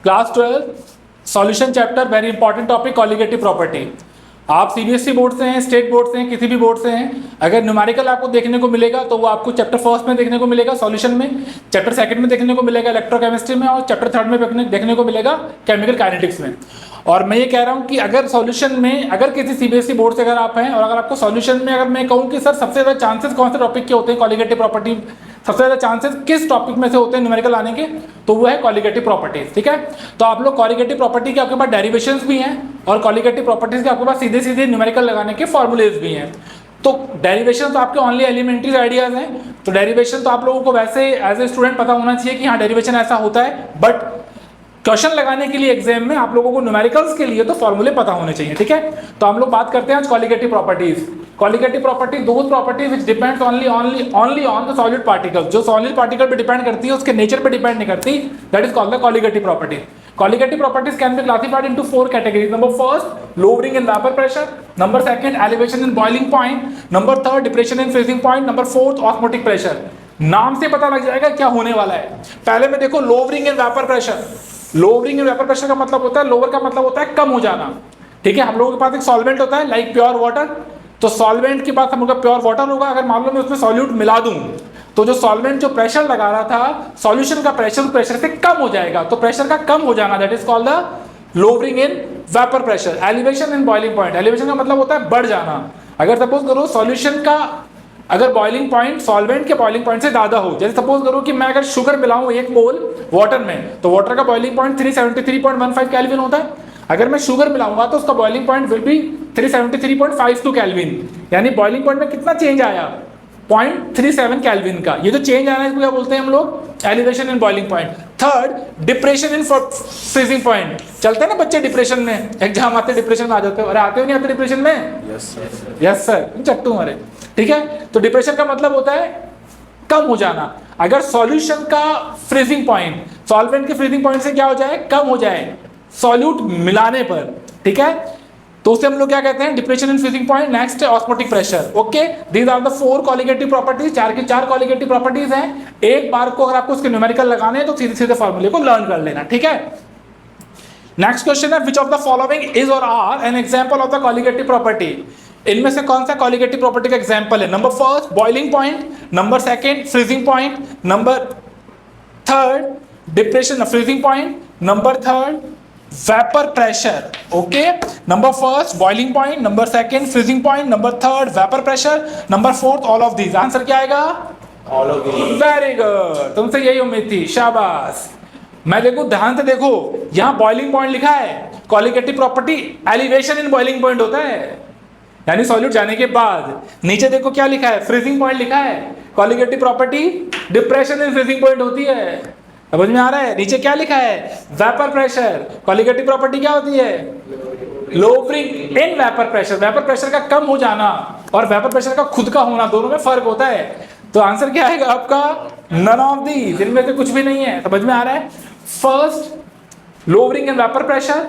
Class 12 solution chapter, very important topic colligative property. आप CBSE board से हैं, state board से हैं, किसी भी बोर्ड से हैं, अगर न्यूमेरिकल आपको देखने को मिलेगा तो वो आपको चैप्टर फर्स्ट में देखने को मिलेगा सॉल्यूशन में, चैप्टर सेकंड में देखने को मिलेगा इलेक्ट्रोकेमिस्ट्री में, और चैप्टर थर्ड में देखने को मिलेगा केमिकल काइनेटिक्स में। और मैं ये कह रहा हूँ कि अगर सॉल्यूशन में, अगर किसी सीबीएसई बोर्ड से अगर आप हैं और अगर आपको सॉल्यूशन में अगर मैं कहूँ कि सर सबसे ज़्यादा चांसेस कौन से टॉपिक के होते हैं कॉलिगेटिव प्रॉपर्टी, सबसे ज़्यादा चांसेस किस टॉपिक में से होते हैं न्यूमेरिकल आने के, तो वो है कॉलिगेटिव प्रॉपर्टीज। ठीक है, तो आप लोग कॉलिगेटिव प्रॉपर्टी के आपके पास डेरिवेशंस भी हैं और कॉलिगेटिव प्रॉपर्टीज के आपके पास सीधे सीधे न्यूमेरिकल लगाने के फॉर्मूलेज भी हैं। तो डेरिवेशन तो आपके ओनली एलिमेंट्री आइडियाज हैं, तो डेरिवेशन तो आप लोगों को वैसे एज ए स्टूडेंट पता होना चाहिए कि हाँ डेरिवेशन ऐसा होता है, बट क्वेश्चन लगाने के लिए एग्जाम में आप लोगों को न्यूमेरिकल्स के लिए तो फॉर्मूले पता होने चाहिए। ठीक है, तो हम लोग बात करते हैं आज colligative properties. Colligative property those properties which depends only on the solid particle, जो सॉलिड पार्टिकल पे डिपेंड करती है, उसके नेचर पे डिपेंड नहीं करती, that is called the colligative property. Colligative properties can be classified into 4 categories. Number first, lowering in vapor pressure. Number second, elevation in boiling point. Number third, depression in freezing point. Number fourth, osmotic pressure. नाम से पता लग जाएगा क्या होने वाला है। पहले में देखो lowering in vapor pressure. Lowering in vapor pressure का मतलब होता है, lower का मतलब होता है कम हो जाना। ठीक है, हम लोगों के पास एक सॉल्वेंट होता है लाइक प्योर वाटर, तो सॉल्वेंट के पास हम लोग का प्योर वाटर होगा। अगर मान लो मैं उसमें सॉल्यूट मिला दूं तो जो सॉल्वेंट जो प्रेशर लगा रहा था, सॉल्यूशन का प्रेशर से कम हो जाएगा, तो प्रेशर का कम हो जाना that is called the lowering in vapour pressure. Elevation in boiling point, elevation का मतलब होता है बढ़ जाना। अगर सपोज करो सॉल्यूशन का अगर बॉइलिंग पॉइंट सॉल्वेंट के बॉइलिंग पॉइंट से ज्यादा हो, जैसे सपोज करो कि मैं अगर शुगर मिलाऊं 1 मोल वाटर में, तो वाटर का बॉइलिंग पॉइंट 373.15 केल्विन होता है। अगर मैं शुगर मिलाऊंगा तो उसका boiling point will be 373.52 kelvin, यानी बॉइलिंग पॉइंट में कितना चेंज आया, 0.37 केल्विन का। ये जो चेंज आना है इसको क्या बोलते हैं हम लोग, elevation in boiling point. Third, depression in freezing point. चलते हैं ना बच्चे डिप्रेशन में, एग्जाम आते डिप्रेशन में आ जाते हो, अरे आते हो नहीं आते डिप्रेशन में? यस सर, चट्टू हमारे। ठीक है, तो डिप्रेशन का मतलब होता है कम हो जाना। अगर सॉल्यूशन का फ्रीजिंग पॉइंट सॉल्वेंट के फ्रीजिंग पॉइंट से क्या हो जाए, कम हो जाए सॉल्यूट मिलाने पर, ठीक है, तो उसे हम लोग क्या कहते हैं, depression in freezing point. Next है osmotic pressure. Okay, these are the 4 colligative properties, 4 की 4 कॉलिगेटिव प्रॉपर्टीज हैं। एक बार को अगर आपको उसके न्यूमेरिकल लगाने हैं तो सीधे सीधे फॉर्मूले को लर्न कर लेना। ठीक है, नेक्स्ट क्वेश्चन है, which of the following is or are an example of the colligative property. इनमें से कौन सा कॉलिगेटिव प्रॉपर्टी का एग्जांपल है? Number first boiling point, number second freezing point, number third depression freezing point, number third vapour pressure. Okay, number first boiling point, number second freezing point, number third vapour pressure, number fourth all of these. Answer क्या आएगा? All of these. Very good, तुमसे यही उम्मीद थी, शाबाश। मैं देखो ध्यान से देखो, यहां बॉइलिंग पॉइंट लिखा है, colligative property elevation in boiling point होता है, यानी सॉल्यूट जाने के बाद। नीचे देखो क्या लिखा है, फ्रीजिंग पॉइंट लिखा है, colligative property depression in freezing point होती है। समझ में आ रहा है? नीचे क्या लिखा है, वेपर प्रेशर, कॉलिगेटिव प्रॉपर्टी क्या होती है, lowering in vapour pressure. Vapour pressure का कम हो जाना और वेपर प्रेशर का खुद का होना, दोनों में फर्क होता है। तो आंसर क्या आएगा आपका? नन ऑफ दीज, इनमें से कुछ भी नहीं है। समझ में आ रहा है? First lowering in vapour pressure,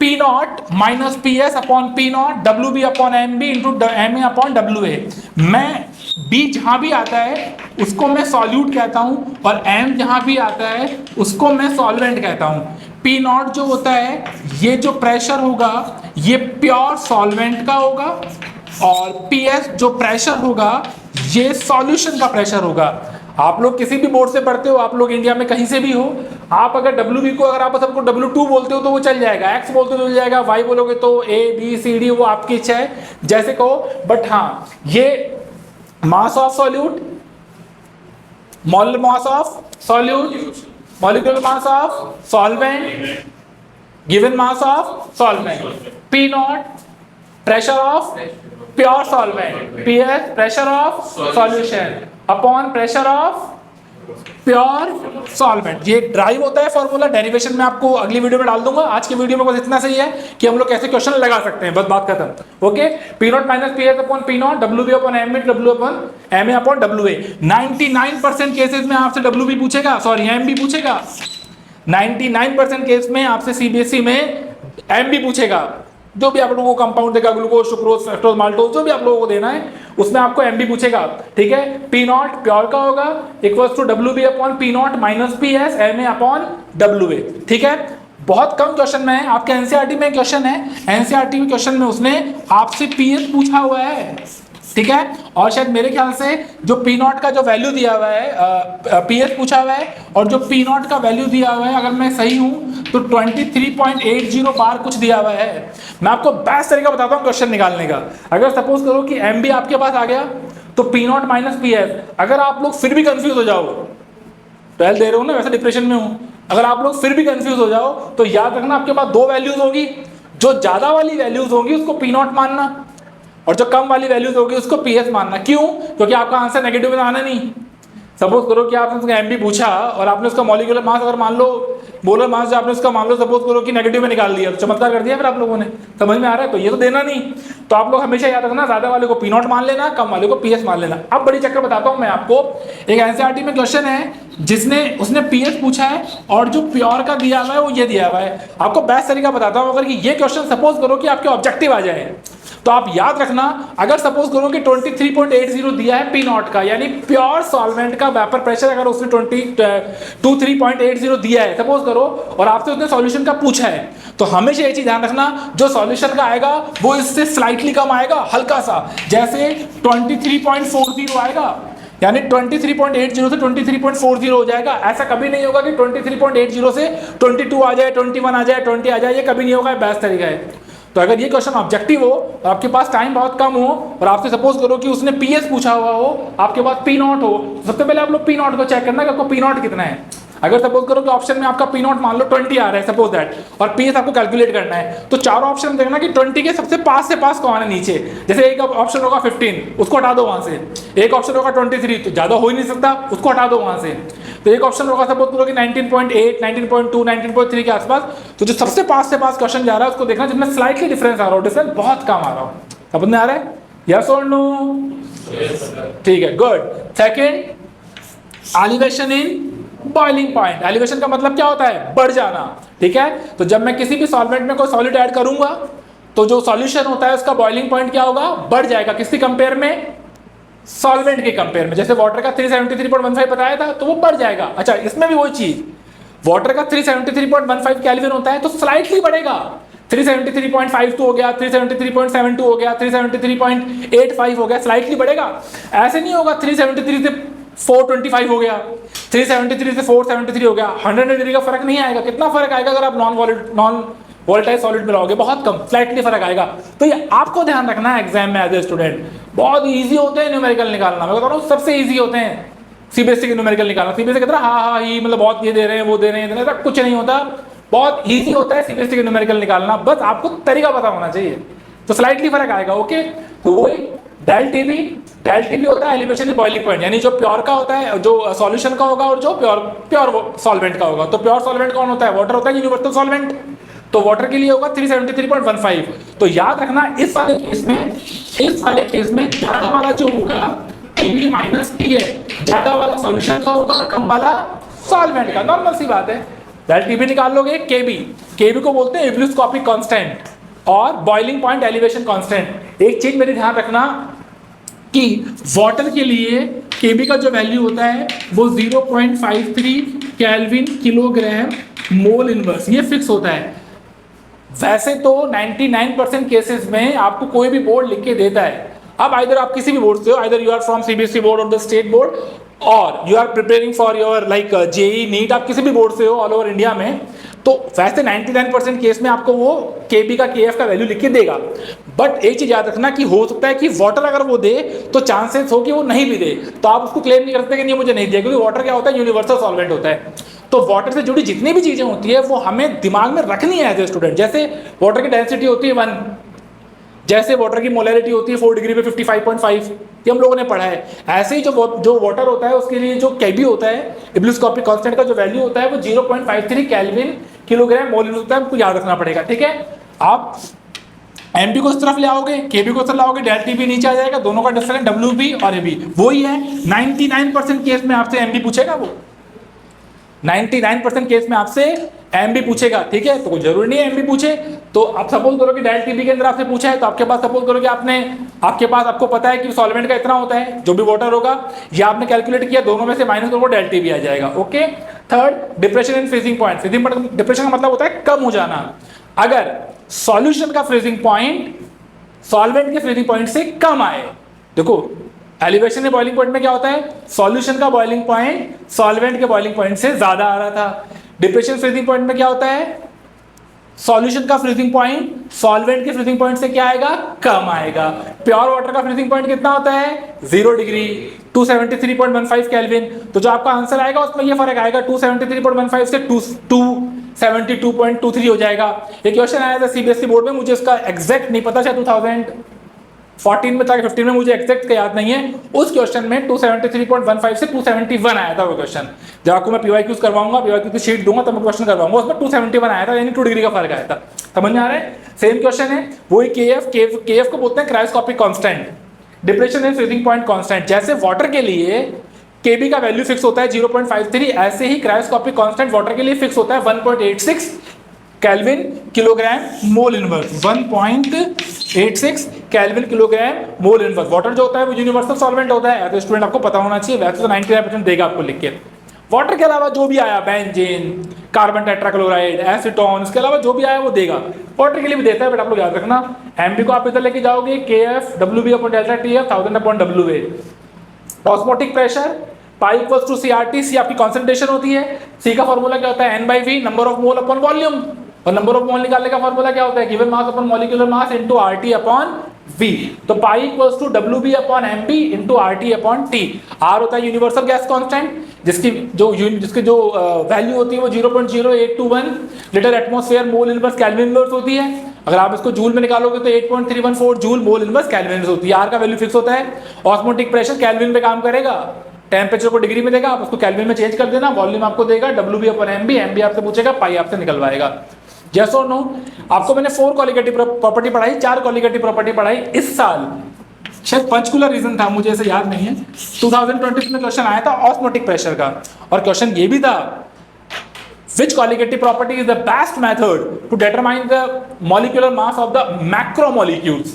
P naught minus P S upon P naught, W B upon M B into M A upon W A. मैं B जहां भी आता है उसको मैं सॉल्यूट कहता हूं और M जहां भी आता है उसको मैं सॉल्वेंट कहता हूं। P नॉट जो होता है, ये जो प्रेशर होगा ये प्योर सॉल्वेंट का होगा, और PS जो प्रेशर होगा ये सॉल्यूशन का प्रेशर होगा। आप लोग किसी भी बोर्ड से पढ़ते हो, आप लोग इंडिया में कहीं से भी हो, आप अगर WB को अगर आप सबको W2 बोलते हो तो वो चल जाएगा, X बोलते हो तो चल जाएगा, Y बोलोगे तो A B C D वो आपकी इच्छा है जैसे कहो। बट हाँ, ये mass of solute, molar mass of solute, molecular mass of solvent, given mass of solvent. P not pressure of pure solvent, PS pressure of solution upon pressure of pure solvent. ये drive होता है formula, derivation में आपको अगली video में डाल दूंगा। आज की वीडियो में बस इतना सही है कि हम लोग कैसे क्वेश्चन लगा सकते हैं, बस बात खत्म। Okay, P naught minus P S upon P naught, W B upon M A, W upon M A upon W A. 99% cases में आपसे डब्ल्यू बी पूछेगा, सॉरी एम बी पूछेगा। 99% केस में आपसे सीबीएसई में एम बी पूछेगा। जो भी आप लोगों को कंपाउंड देगा, ग्लूकोज, सुक्रोज, फ्रक्टोज, माल्टोज, जो भी आप लोगों को देना है उसमें आपको एमबी पूछेगा, ठीक है। पी नॉट प्योर का होगा equals to W B upon P naught minus P S M A upon W A, ठीक है। बहुत कम क्वेश्चन में है, आपके एनसीईआरटी में क्वेश्चन है, एनसीईआरटी में क्वेश्चन में उसने आपसे पीएस पूछा हुआ है, ठीक है। और शायद मेरे ख्याल से जो पी नॉट का जो वैल्यू दिया हुआ है, पीएस पूछा हुआ है, और जो पी नॉट का वैल्यू दिया हुआ है, अगर मैं सही हूं तो 23.80 बार कुछ दिया हुआ है। मैं आपको बेस्ट तरीका बताता हूं क्वेश्चन निकालने का। अगर सपोज करो कि एम बी आपके पास आ गया तो P naught minus P S, अगर आप लोग फिर भी कंफ्यूज हो जाओ, 12 दे रहे हो ना, वैसे डिप्रेशन में हूं, अगर आप लोग फिर भी कंफ्यूज हो जाओ तो याद रखना आपके पास दो वैल्यूज होगी, जो ज्यादा वाली वैल्यूज होगी उसको पी नॉट मानना, और जो कम वाली वैल्यूज होगी उसको पीएस मानना। क्यों? क्योंकि आपका आंसर नेगेटिव में आना नहीं। सपोज करो कि आपने उसका एमबी पूछा और आपने उसका मॉलिक्यूलर मास अगर मान लो, मोलर मास जो आपने उसका मान लो सपोज करो कि नेगेटिव में निकाल दिया, तो चमत्कार कर दिया फिर आप लोगों ने, समझ में आ रहा है? तो ये तो देना नहीं। तो आप लोग हमेशा याद रखना, ज्यादा वाले को पी नॉट मान लेना, कम वाले को पीएस मान लेना। अब बड़ी चक्कर बताता हूं मैं आपको। एक एनसीईआरटी में क्वेश्चन है जिसने उसने पीएस पूछा है और जो प्योर का दिया हुआ है वो ये दिया हुआ है। आपको बेस्ट तरीका बताता हूं, अगर ये क्वेश्चन सपोज करो कि आपके ऑब्जेक्टिव आ जाए तो आप याद रखना, अगर सपोज करो कि 23.80 दिया है पी नॉट का, यानी प्योर सॉल्वेंट का वेपर प्रेशर अगर उसने 23.80 दिया है सपोज करो, और आपसे उसने सॉल्यूशन का पूछा है, तो हमेशा ये चीज ध्यान रखना, जो सॉल्यूशन का आएगा वो इससे स्लाइटली कम आएगा, हल्का सा, जैसे 23.40 आएगा, यानी 23.80 से 23.40 हो जाएगा। ऐसा कभी नहीं होगा कि 23.80 से 22 आ जाए, 21 आ जाए, 20 आ जाए, ये कभी नहीं होगा। बेस्ट तरीका है। तो अगर ये क्वेश्चन ऑब्जेक्टिव हो और आपके पास टाइम बहुत कम हो और आपसे सपोज करो कि उसने पीएस पूछा हुआ हो, आपके पास पी नॉट हो, सबसे पहले आप लोग पी नॉट को चेक करना कि आपको पी नॉट कितना है। अगर सपोज करो कि ऑप्शन में आपका पी नॉट मान लो 20 आ रहा है सपोज दैट, और पीएस आपको कैलकुलेट करना है, तो चारों ऑप्शन देखना कि 20 के सबसे पास से पास कौन है नीचे। जैसे एक ऑप्शन होगा 15, उसको हटा दो वहां से। एक ऑप्शन होगा 23, तो ज्यादा हो ही नहीं सकता, उसको हटा दो वहां से। तो एक ऑप्शन होगा सपोज करो कि 19.8, 19.2, 19.3 के आसपास, तो जो सबसे पास से पास क्वेश्चन जा रहा है उसको देखना जिसमें स्लाइटली डिफरेंस आ रहा हो, डिफरेंस बहुत कम आ रहा हो। समझ में आ रहा है? यस और नो? ठीक है, good. Second, elevation in boiling point. Elevation का मतलब क्या होता है? बढ़ जाना, ठीक है। तो जब मैं किसी भी सॉल्वेंट में कोई सॉलिड ऐड करूंगा तो जो सॉल्यूशन होता है उसका बॉइलिंग पॉइंट क्या होगा? बढ़ जाएगा। किसकी कंपेयर में? सॉल्वेंट के कंपेयर में। जैसे वाटर का 373.15 बताया था तो वो बढ़ जाएगा। अच्छा, इसमें भी वही चीज, वाटर का 373.15 केल्विन होता है तो स्लाइटली बढ़ेगा, 373.52 हो गया, 373.72 हो गया, 373.85 हो गया, स्लाइटली बढ़ेगा। ऐसे नहीं होगा 373 से 425 हो गया, 373 से 473 हो गया, 100 डिग्री का फर्क नहीं आएगा। कितना फर्क आएगा अगर आप नॉन वोलेटाइल सॉलिड मिलाओगे? बहुत कम, स्लाइटली फर्क आएगा। तो ये आपको ध्यान रखना है एग्जाम में एज ए स्टूडेंट। बहुत इजी होते हैं न्यूमेरिकल निकालना, मैं बता रहा हूँ सबसे इजी होते हैं सीबीएसई के न्यूमेरिकल निकालना। सीबीएसई कहता है हाँ ही, मतलब बहुत ये दे रहे हैं वो दे रहे हैं, ऐसा कुछ नहीं होता। बहुत इजी होता है सीबीएसई के न्यूमेरिकल निकालना, बस आपको तरीका पता होना चाहिए। तो स्लाइटली फर्क आएगा, ओके। तो वही डेल टीबी होता है एलिवेशन बॉइलिंग पॉइंट, यानी जो प्योर का होता है, जो सॉल्यूशन का होगा और जो प्योर सॉल्वेंट का होगा। तो प्योर सॉल्वेंट कौन होता है? वाटर होता है, यूनिवर्सल सॉल्वेंट। तो वाटर के लिए होगा 373.15। तो याद रखना इस वाले केस में ज्यादा वाला जो होगा Kb माइनस T है, ज्यादा वाला सॉल्यूशन का होगा, कम वाला सॉल्वेंट का। नॉर्मल सी बात है। डेल टीबी निकाल लोगे। केबी को बोलते हैं इब्लियोस्कोपिक कांस्टेंट, और बॉइलिंग पॉइंट एलिवेशन कांस्टेंट। एक चीज मेरी ध्यान रखना कि वाटर के लिए केबी का जो वैल्यू होता है वो 0.53 केल्विन किलोग्राम मोल इनवर्स, ये फिक्स होता है। वैसे तो 99% केसेस में आपको कोई भी बोर्ड लिख के देता है। अब आइदर आप किसी भी बोर्ड से हो, either you are from CBSE board और द स्टेट बोर्ड, और you are preparing for your like JEE NEET, आप किसी भी बोर्ड से हो ऑल ओवर इंडिया में, तो वैसे 99% केस में आपको वो केबी का केएफ का वैल्यू लिख के देगा। बट एक चीज याद रखना कि हो सकता है कि वाटर अगर वो दे तो चांसेस हो कि वो नहीं भी दे, तो आप उसको क्लेम नहीं कर सकते कि नहीं मुझे नहीं दिया, क्योंकि वाटर क्या होता है? यूनिवर्सल सॉल्वेंट होता है। तो वाटर से जुड़ी जितनी भी चीजें होती है वो हमें दिमाग में रखनी है एज ए स्टूडेंट। जैसे वाटर की डेंसिटी होती है 1, जैसे वाटर की मोलैरिटी होती है 4 डिग्री पे 55.5, ये हम लोगों ने पढ़ा है। ऐसे ही जो वाटर होता है उसके लिए जो केबी होता है, इब्लियोस्कोपिक कांस्टेंट का जो वैल्यू होता है वो 0.53 केल्विन किलोग्राम मोल होता है, हमको याद रखना पड़ेगा, ठीक है। आप एमबी को इस तरफ ले आओगे, केबी को इस तरफ लाओगे, डेल टीबी नीचे आ जाएगा, दोनों का डिफरेंस डब्ल्यूबी और एबी वही है। 99% केस में आपसे एमबी पूछेगा, वो 99% केस में आपसे एमबी पूछेगा, ठीक है। तो कोई जरूरी नहीं है एमबी पूछे। तो आप सपोज करो कि डेल टीबी के अंदर आपसे पूछा है, तो आपके पास सपोज करो कि आपने आपके पास, आपको पता है कि सॉल्वेंट का इतना होता है, जो भी वाटर होगा ये आपने कैलकुलेट किया, दोनों में से माइनस करो डेल्टा भी आ जाएगा। Okay. Third, depression in freezing point. Freezing point, depression का मतलब होता है कम हो जाना। अगर सॉल्यूशन का फ्रीजिंग पॉइंट सॉल्वेंट के फ्रीजिंग पॉइंट से कम आए, देखो एलिवेशन में बॉइलिंग पॉइंट में क्या होता है, सॉल्यूशन का बॉइलिंग पॉइंट सॉल्वेंट के बॉइलिंग पॉइंट से ज्यादा आ रहा था। डिप्रेशन फ्रीजिंग पॉइंट में क्या होता है, सॉल्यूशन का फ्रीजिंग पॉइंट सॉल्वेंट के फ्रीजिंग पॉइंट से क्या आएगा, कम आएगा। प्योर वाटर का फ्रीजिंग पॉइंट कितना होता है, 0 डिग्री, 273.15 केल्विन। तो जो आपका आंसर आएगा उसमें ये फर्क आएगा, 273.15 से 272.23 हो जाएगा। एक क्वेश्चन आया था सीबीएसई बोर्ड में, मुझे इसका एग्जैक्ट नहीं पता, शायद 2014 में था, 15 में, मुझे एग्जैक्ट याद नहीं है। उस क्वेश्चन में 273.15 से 271 आया था वो क्वेश्चन। जब आपको मैं पीवाईक्यूज करवाऊंगा, पीवाईक्यू की शीट दूंगा, तब मैं क्वेश्चन करवाऊंगा, उसमें 271 आया था, यानी 2 डिग्री का फर्क आया था। समझ में आ रहा है? सेम क्वेश्चन है, वही केएफ को बोलते हैं cryoscopic constant, depression in freezing point constant. जैसे वाटर के लिए केबी का वैल्यू फिक्स होता है 0.53, ऐसे ही क्रायोस्कोपिक कांस्टेंट वाटर के लिए फिक्स होता है 1.86 kelvin kilogram mole inverse. 1.86 kelvin kilogram mole inverse. Water जो होता है वो यूनिवर्सल सॉल्वेंट होता है, तो स्टूडेंट आपको पता होना चाहिए, वैसे तो 99% देगा आपको लिख के। वाटर के अलावा जो भी आया, बेंजीन, कार्बन टेट्राक्लोराइड, एसीटोन, इसके अलावा जो भी आया वो देगा। वाटर के लिए भी देता है, बट आप लोग याद रखना, एमबी को आप इधर लेके जाओगे, KF WB upon delta TF 1000 upon WA। Osmotic pressure pi equals to CRT, C आपकी कॉन्सेंट्रेशन होती है, सी का फॉर्मूला क्या होता है, N/V, number of mole upon volume, और नंबर ऑफ मोल निकालने का फॉर्मूला क्या होता है, given mass upon molecular mass into RT upon V। तो pi equals to WB upon MB into RT upon T। R होता है यूनिवर्सल गैस कांस्टेंट, जिसकी जो वैल्यू होती है वो 0.0821 litre atmosphere mole inverse kelvin inverse होती है। अगर आप इसको जूल में निकालोगे तो 8.314 joule mole inverse kelvin inverse होती है। R का वैल्यू फिक्स होता है। ऑस्मोटिक प्रेशर केल्विन पे काम करेगा, टेम्परेचर को डिग्री में देगा, आप उसको केल्विन में चेंज कर देना, वॉल्यूम आपको देगा WB अपॉन MB, MB आपसे पूछेगा, पाई आपसे निकलवाएगा। यस और नो? आपको मैंने 4 क्वालिटेटिव प्रॉपर्टी पढ़ाई, 4 क्वालिटेटिव प्रॉपर्टी पढ़ाई इस साल, शायद पंचकुलर रीजन था, मुझे ऐसे याद नहीं है। 2020 में क्वेश्चन आया था ऑस्मोटिक प्रेशर का, और क्वेश्चन ये भी था, which qualitative property is the best method to determine the molecular mass of the macromolecules।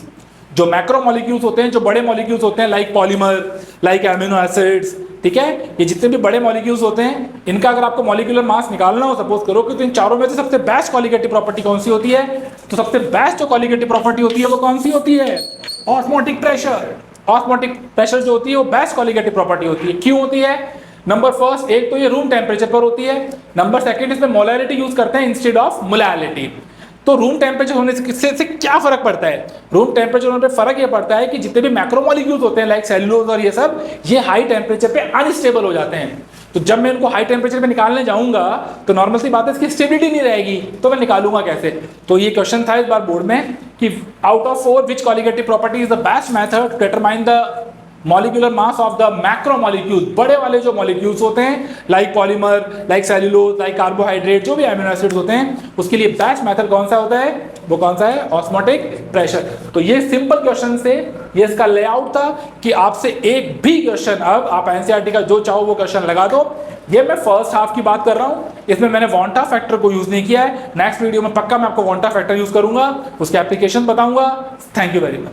जो मैक्रोमोलिक्यूल्स होते हैं, जो बड़े मॉलिक्यूल्स होते हैं, like polymer, like amino acids, ठीक है, ये जितने भी बड़े मॉलिक्यूल्स होते हैं, इनका अगर आपको मॉलिक्यूलर मास निकालना हो, सपोज करो कि तो इन चारों में से सबसे बेस्ट क्वालिटेटिव प्रॉपर्टी कौन सी होती है, तो सबसे बेस्ट जो क्वालिटेटिव प्रॉपर्टी होती है वो कौन सी होती है, ऑस्मोटिक प्रेशर। ऑस्मोटिक प्रेशर जो होती है वो बेस्ट क्वालिटेटिव प्रॉपर्टी होती है। क्यों होती है? नंबर फर्स्ट, एक तो ये रूम टेम्परेचर पर होती है, नंबर सेकंड इसमें मोलैरिटी यूज करते हैं इंस्टेड ऑफ मोलैलिटी। तो रूम टेम्परेचर होने से क्या फर्क पड़ता है? रूम टेम्परेचर होने पे फर्क ये पड़ता है कि जितने भी मैक्रोमोलिक्यूल्स होते हैं लाइक सेलुलोज और ये सब, ये हाई टेम्परेचर पे अनस्टेबल हो जाते हैं। तो जब मैं इनको हाई टेम्परेचर पे निकालने जाऊंगा तो नॉर्मल सी बात है, इसकी स्टेबिलिटी नहीं रहेगी, तो मैं निकालूंगा कैसे? तो ये क्वेश्चन था इस बार बोर्ड में कि out of 4 which qualitative property is the best method to determine the molecular mass of the macromolecules. बड़े वाले जो मॉलिक्यूल्स होते हैं like polymer, like cellulose, like carbohydrate, जो भी एमिनो एसिड्स होते हैं, उसके लिए बेस्ट मेथड कौन सा होता है? वो कौन सा है? Osmotic pressure. तो ये सिंपल क्वेश्चन से ये इसका लेआउट था कि आपसे एक भी क्वेश्चन, अब आप एनसीईआरटी का जो चाहो वो क्वेश्चन लगा दो। ये मैं फर्स्ट हाफ की बात कर रहा हूं, इसमें मैंने वॉन्टा फैक्टर को यूज नहीं किया है। नेक्स्ट वीडियो में पक्का मैं आपको वॉन्टा फैक्टर यूज करूंगा, उसके एप्लीकेशन बताऊंगा। Thank you very much.